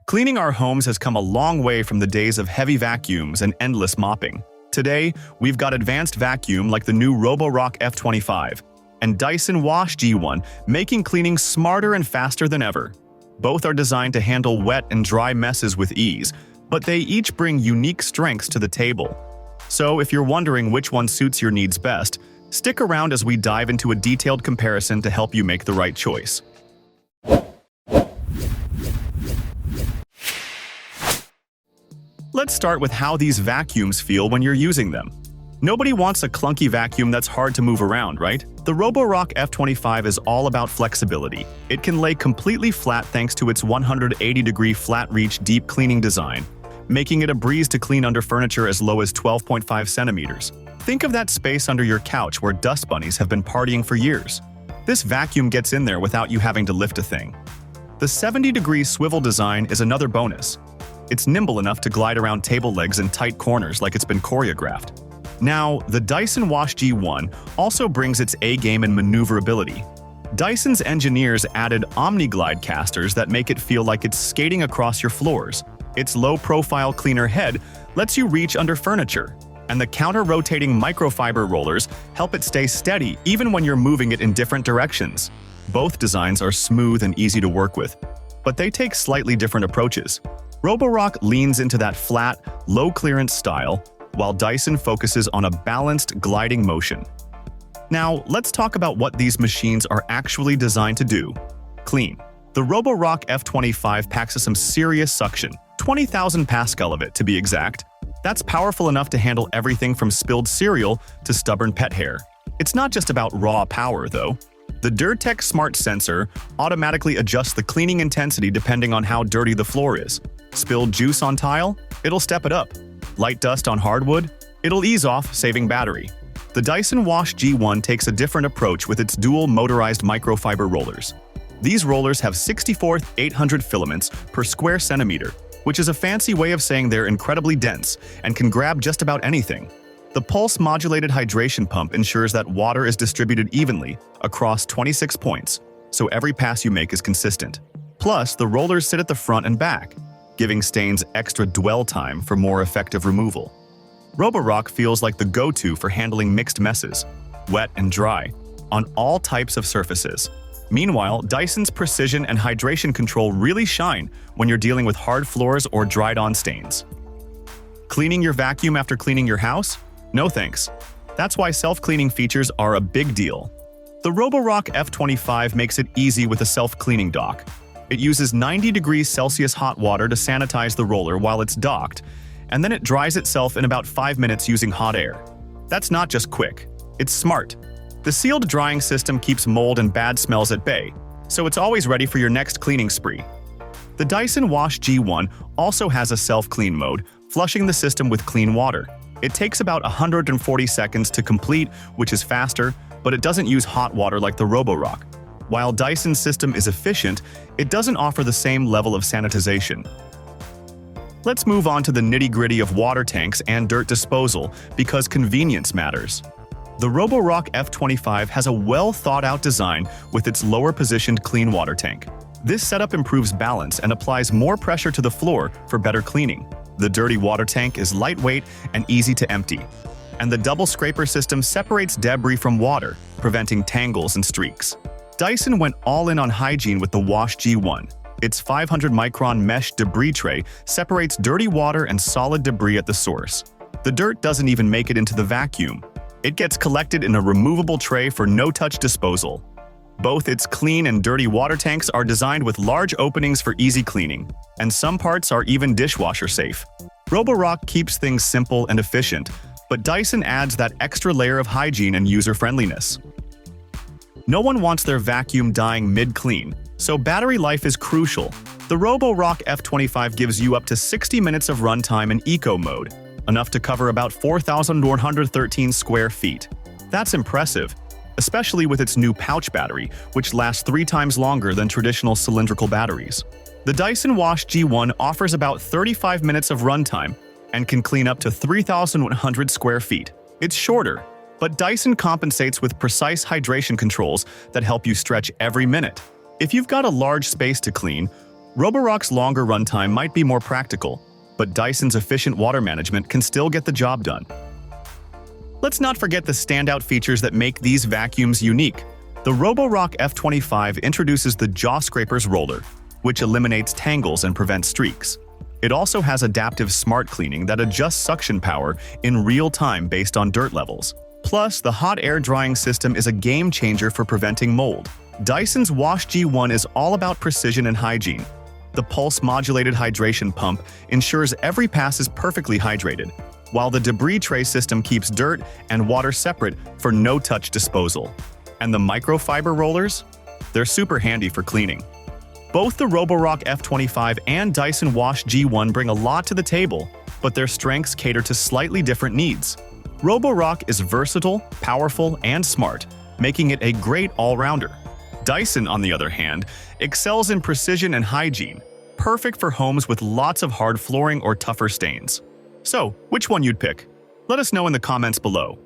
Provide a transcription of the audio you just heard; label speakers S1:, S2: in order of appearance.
S1: Cleaning our homes has come a long way from the days of heavy vacuums and endless mopping. Today, we've got advanced vacuum like the new Roborock F25 and Dyson WashG1, making cleaning smarter and faster than ever. Both are designed to handle wet and dry messes with ease, but they each bring unique strengths to the table. So if you're wondering which one suits your needs best, stick around as we dive into a detailed comparison to help you make the right choice. Let's start with how these vacuums feel when you're using them. Nobody wants a clunky vacuum that's hard to move around, right? The Roborock F25 is all about flexibility. It can lay completely flat thanks to its 180-degree flat reach deep cleaning design, making it a breeze to clean under furniture as low as 12.5 centimeters. Think of that space under your couch where dust bunnies have been partying for years. This vacuum gets in there without you having to lift a thing. The 70-degree swivel design is another bonus. It's nimble enough to glide around table legs in tight corners like it's been choreographed. Now, the Dyson WashG1 also brings its A-game in maneuverability. Dyson's engineers added Omni-Glide casters that make it feel like it's skating across your floors. Its low-profile cleaner head lets you reach under furniture, and the counter-rotating microfiber rollers help it stay steady even when you're moving it in different directions. Both designs are smooth and easy to work with, but they take slightly different approaches. Roborock leans into that flat, low-clearance style, while Dyson focuses on a balanced, gliding motion. Now, let's talk about what these machines are actually designed to do. Clean. The Roborock F25 packs some serious suction, 20,000 Pascal of it to be exact. That's powerful enough to handle everything from spilled cereal to stubborn pet hair. It's not just about raw power, though. The DurTech Smart Sensor automatically adjusts the cleaning intensity depending on how dirty the floor is. Spilled juice on tile? It'll step it up. Light dust on hardwood? It'll ease off, saving battery. The Dyson WashG1 takes a different approach with its dual motorized microfiber rollers. These rollers have 64,800 filaments per square centimeter, which is a fancy way of saying they're incredibly dense and can grab just about anything. The pulse-modulated hydration pump ensures that water is distributed evenly across 26 points, so every pass you make is consistent. Plus, the rollers sit at the front and back, giving stains extra dwell time for more effective removal. Roborock feels like the go-to for handling mixed messes, wet and dry, on all types of surfaces. Meanwhile, Dyson's precision and hydration control really shine when you're dealing with hard floors or dried-on stains. Cleaning your vacuum after cleaning your house? No thanks. That's why self-cleaning features are a big deal. The Roborock F25 makes it easy with a self-cleaning dock. It uses 90 degrees Celsius hot water to sanitize the roller while it's docked, and then it dries itself in about 5 minutes using hot air. That's not just quick, it's smart. The sealed drying system keeps mold and bad smells at bay, so it's always ready for your next cleaning spree. The Dyson WashG1 also has a self-clean mode, flushing the system with clean water. It takes about 140 seconds to complete, which is faster, but it doesn't use hot water like the Roborock. While Dyson's system is efficient, it doesn't offer the same level of sanitization. Let's move on to the nitty-gritty of water tanks and dirt disposal, because convenience matters. The Roborock F25 has a well-thought-out design with its lower-positioned clean water tank. This setup improves balance and applies more pressure to the floor for better cleaning. The dirty water tank is lightweight and easy to empty, and the double scraper system separates debris from water, preventing tangles and streaks. Dyson went all in on hygiene with the WashG1. Its 500-micron mesh debris tray separates dirty water and solid debris at the source. The dirt doesn't even make it into the vacuum. It gets collected in a removable tray for no-touch disposal. Both its clean and dirty water tanks are designed with large openings for easy cleaning, and some parts are even dishwasher safe. Roborock keeps things simple and efficient, but Dyson adds that extra layer of hygiene and user-friendliness. No one wants their vacuum dying mid-clean, so battery life is crucial. The Roborock F25 gives you up to 60 minutes of runtime in eco mode, enough to cover about 4,113 square feet. That's impressive, especially with its new pouch battery, which lasts 3 times longer than traditional cylindrical batteries. The Dyson WashG1 offers about 35 minutes of runtime and can clean up to 3,100 square feet. It's shorter, but Dyson compensates with precise hydration controls that help you stretch every minute. If you've got a large space to clean, Roborock's longer runtime might be more practical, but Dyson's efficient water management can still get the job done. Let's not forget the standout features that make these vacuums unique. The Roborock F25 introduces the Jaw Scrapers roller, which eliminates tangles and prevents streaks. It also has adaptive smart cleaning that adjusts suction power in real time based on dirt levels. Plus, the hot air drying system is a game changer for preventing mold. Dyson's WashG1 is all about precision and hygiene. The pulse-modulated hydration pump ensures every pass is perfectly hydrated, while the debris tray system keeps dirt and water separate for no-touch disposal. And the microfiber rollers? They're super handy for cleaning. Both the Roborock F25 and Dyson WashG1 bring a lot to the table, but their strengths cater to slightly different needs. Roborock is versatile, powerful, and smart, making it a great all-rounder. Dyson, on the other hand, excels in precision and hygiene, perfect for homes with lots of hard flooring or tougher stains. So, which one you'd pick? Let us know in the comments below.